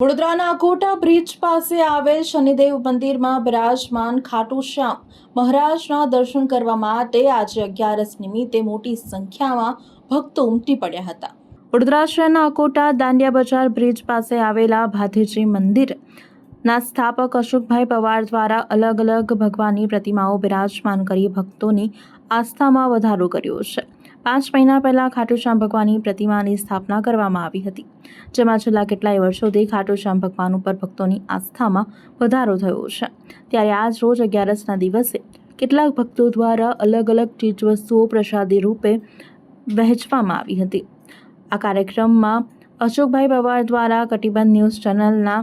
વડોદરાના quota bridge પાસે આવેલ શનિદેવ મંદિરમાં બિરાજમાન ખાટુ શ્યામ મહારાજના દર્શન કરવા માટે આજે 11 નિમિત્તે મોટી સંખ્યામાં ભક્તો ઉમટી પડ્યા હતા। વડોદરા શહેરના અકોટા દાંડિયા બજાર બ્રિજ પાસે આવેલા ભાથીજી મંદિરના સ્થાપક અશોકભાઈ પવાર દ્વારા અલગ અલગ ભગવાનની પ્રતિમાઓ બિરાજમાન કરી ભક્તોની આસ્થામાં વધારો કર્યો છે। 5 મહિના પહેલા ખાટુ શ્યામ ભગવાનની પ્રતિમાની સ્થાપના કરવામાં આવી હતી, જેમાં છેલ્લા કેટલાય વર્ષોથી ખાટુ શ્યામ ભગવાન ઉપર ભક્તોની આસ્થામાં વધારો થયો છે। ત્યારે આજ રોજ 11ના દિવસે કેટલાક ભક્તો દ્વારા અલગ અલગ ચીજવસ્તુઓ પ્રસાદી રૂપે વહેંચવામાં આવી હતી। આ કાર્યક્રમમાં અશોકભાઈ પવાર દ્વારા કટિબંધ ન્યૂઝ ચેનલના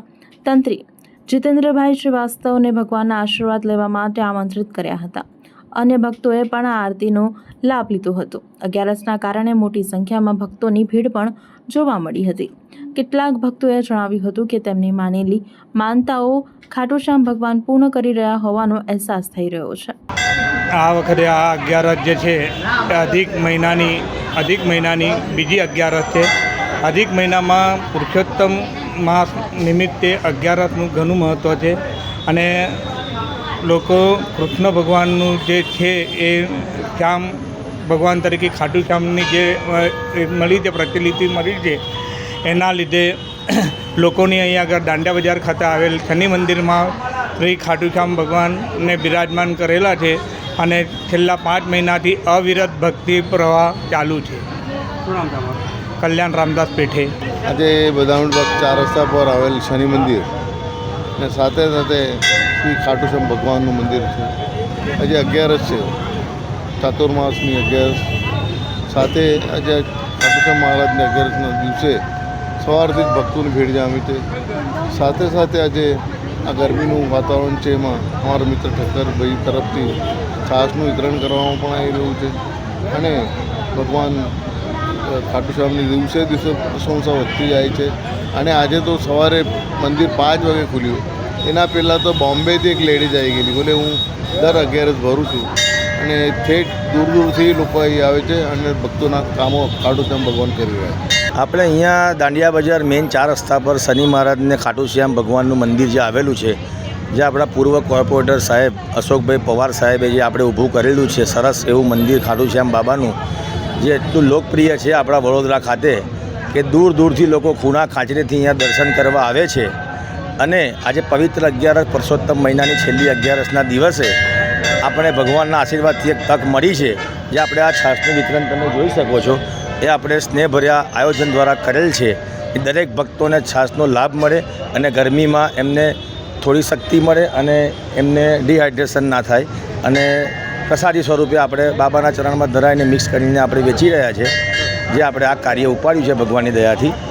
તંત્રી જીતેન્દ્રભાઈ શ્રીવાસ્તવને ભગવાનના આશીર્વાદ લેવા માટે આમંત્રિત કર્યા હતા। અન્ય ભક્તોએ પણ આ આરતીનો લાભ લીધો હતો। 11ના કારણે મોટી સંખ્યામાં ભક્તોની ભીડ પણ જોવા મળી હતી। કેટલાક ભક્તોએ જણાવ્યું હતું કે તેમની માનેલી માનતાઓ ખાટુ શ્યામ ભગવાન પૂર્ણ કરી રહ્યા હોવાનો અહેસાસ થઈ રહ્યો છે। આ વખતે આ 11 જે છે અધિક મહિનાની બીજી 11 છે। અધિક મહિનામાં પુરુષોત્તમ માસ નિમિત્તે 11નું ઘણું મહત્ત્વ છે અને લોકો કૃષ્ણ ભગવાનનું જે છે એ શ્યામ ભગવાન તરીકે ખાટુ શ્યામની જે મળી છે પ્રચલિત મળી છે, એના લીધે લોકોની અહીંયા આગળ દાંડિયા બજાર ખાતે આવેલ શનિ મંદિરમાં શ્રી ખાટુ શ્યામ ભગવાનને બિરાજમાન કરેલા છે અને છેલ્લા 5 મહિનાથી અવિરત ભક્તિ પ્રવાહ ચાલુ છે। શું નામ તમારું? કલ્યાણ રામદાસ પેઠે। આજે બદાઉન 4 રસ્તા પર આવેલ શનિ મંદિર ને સાથે સાથે શ્રી ખાટુ શ્યામ ભગવાનનું મંદિર છે। આજે 11 છે, ચાતુર્માસની 11 સાથે આજે ખાટુ શ્યામ મહારાજને 11ના દિવસે સવારથી જ ભક્તોની ભીડ જામી છે। સાથે સાથે આજે આ ગરમીનું વાતાવરણ છે, એમાં અમારા મિત્ર ઠક્કરભાઈ તરફથી છાશનું વિતરણ કરવામાં પણ આવી રહ્યું છે અને ભગવાન ખાટુ શ્યામની દિવસે પ્રશંસા વધતી જાય છે। અને આજે તો સવારે મંદિર 5 વાગે ખુલ્યું, એના પહેલાં તો બોમ્બેથી એક લેડીઝ આવી ગયેલી, બોલે હું દર 11 ભરું છું અને ઠેઠ દૂર દૂરથી લોકો અહીં આવે છે અને ભક્તોના કામો ખાટુ શ્યામ ભગવાન કરી રહ્યા છે। આપણે અહીંયા દાંડિયા બજાર મેઇન 4 રસ્તા પર શનિ મહારાજને ખાટુ શ્યામ ભગવાનનું મંદિર જે આવેલું છે, જે આપણા પૂર્વ કોર્પોરેટર સાહેબ અશોકભાઈ પવાર સાહેબે જે આપણે ઊભું કરેલું છે, સરસ એવું મંદિર ખાટુ શ્યામ બાબાનું, જે એટલું લોકપ્રિય છે આપણા વડોદરા ખાતે કે દૂર દૂરથી લોકો ખૂણા ખાંચરીથી અહીંયા દર્શન કરવા આવે છે। અને આજે પવિત્ર 11 પુરુષોત્તમ મહિનાની છેલ્લી 11ના દિવસે આપણે ભગવાનના આશીર્વાદથી એક તક મળી છે, જે આપણે આ છાશનું વિતરણ તમે જોઈ શકો છો, એ આપણે સ્નેહભર્યા આયોજન દ્વારા કરેલ છે કે દરેક ભક્તોને છાશનો લાભ મળે અને ગરમીમાં એમને થોડી શક્તિ મળે અને એમને ડિહાઇડ્રેશન ના થાય। અને પ્રસાદી સ્વરૂપે આપણે બાબાના ચરણમાં ધરાઈને મિક્સ કરીને આપણે વેચી રહ્યા છે, જે આપણે આ કાર્ય ઉપાડ્યું છે ભગવાનની દયાથી।